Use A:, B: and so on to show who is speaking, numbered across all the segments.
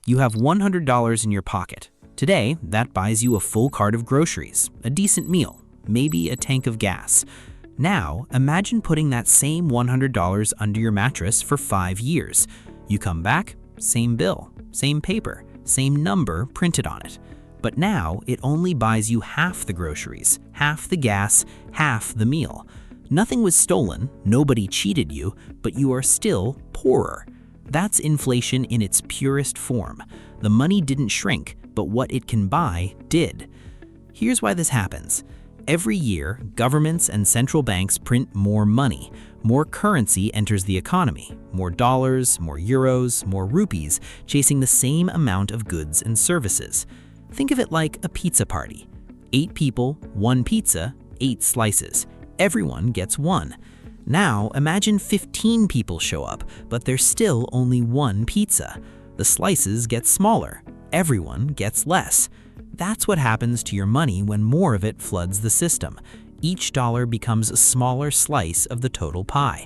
A: You have $100 in your pocket. Today, that buys you a full cart of groceries, a decent meal, maybe a tank of gas. Now, imagine putting that same $100 under your mattress for 5 years. You come back, same bill, same paper, same number printed on it. But now, it only buys you half the groceries, half the gas, half the meal. Nothing was stolen, nobody cheated you, but you are still poorer. That's inflation in its purest form. The money didn't shrink, but what it can buy did. Here's why this happens. Every year, governments and central banks print more money. More currency enters the economy. More dollars, more euros, more rupees, chasing the same amount of goods and services. Think of it like a pizza party. 8 people, 1 pizza, 8 slices. Everyone gets 1. Now, imagine 15 people show up, but there's still only 1 pizza. The slices get smaller. Everyone gets less. That's what happens to your money when more of it floods the system. Each dollar becomes a smaller slice of the total pie.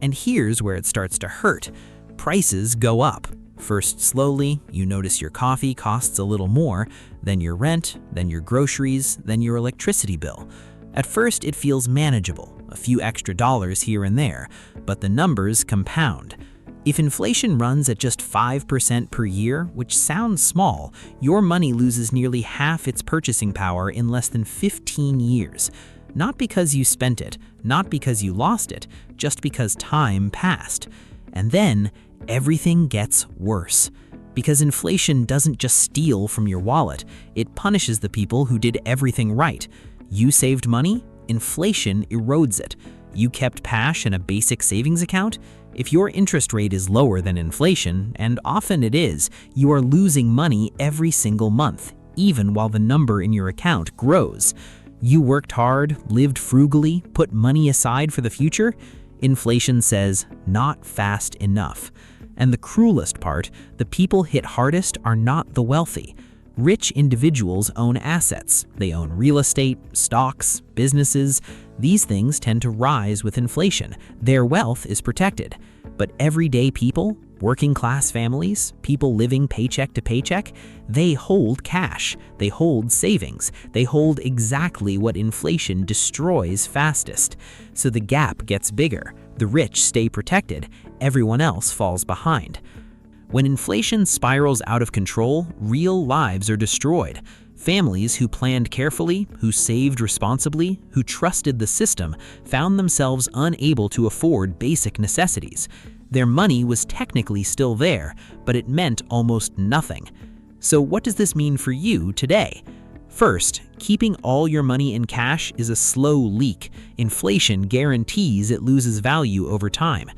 A: And here's where it starts to hurt. Prices go up. First slowly, you notice your coffee costs a little more, then your rent, then your groceries, then your electricity bill. At first, it feels manageable, a few extra dollars here and there, but the numbers compound. If inflation runs at just 5% per year, which sounds small, your money loses nearly half its purchasing power in less than 15 years. Not because you spent it, not because you lost it, just because time passed. And then, everything gets worse. Because inflation doesn't just steal from your wallet, it punishes the people who did everything right. You saved money, inflation erodes it. You kept cash in a basic savings account. If your interest rate is lower than inflation, and often it is, you are losing money every single month, even while the number in your account grows. You worked hard, lived frugally, put money aside for the future. Inflation says, not fast enough. And the cruelest part, the people hit hardest are not the wealthy. Rich individuals own assets. They own real estate, stocks, businesses. These things tend to rise with inflation. Their wealth is protected. But everyday people, working class families, people living paycheck to paycheck, they hold cash. They hold savings. They hold exactly what inflation destroys fastest. So the gap gets bigger. The rich stay protected. Everyone else falls behind. When inflation spirals out of control, real lives are destroyed. Families who planned carefully, who saved responsibly, who trusted the system, found themselves unable to afford basic necessities. Their money was technically still there, but it meant almost nothing. So what does this mean for you today? First, keeping all your money in cash is a slow leak. Inflation guarantees it loses value over time.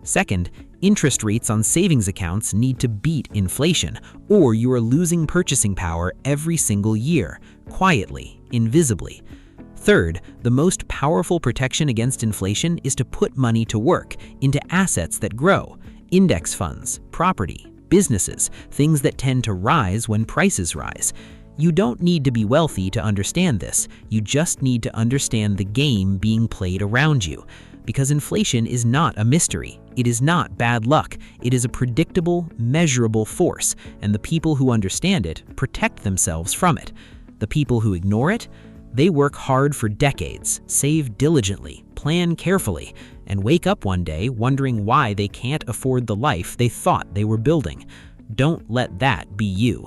A: Second, interest rates on savings accounts need to beat inflation, or you are losing purchasing power every single year, quietly, invisibly. Third, the most powerful protection against inflation is to put money to work into assets that grow, index funds, property, businesses, things that tend to rise when prices rise. You don't need to be wealthy to understand this. You just need to understand the game being played around you. Because inflation is not a mystery. It is not bad luck. It is a predictable, measurable force, and the people who understand it protect themselves from it. The people who ignore it, they work hard for decades, save diligently, plan carefully, and wake up one day wondering why they can't afford the life they thought they were building. Don't let that be you.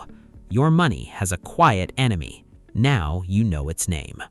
A: Your money has a quiet enemy. Now you know its name.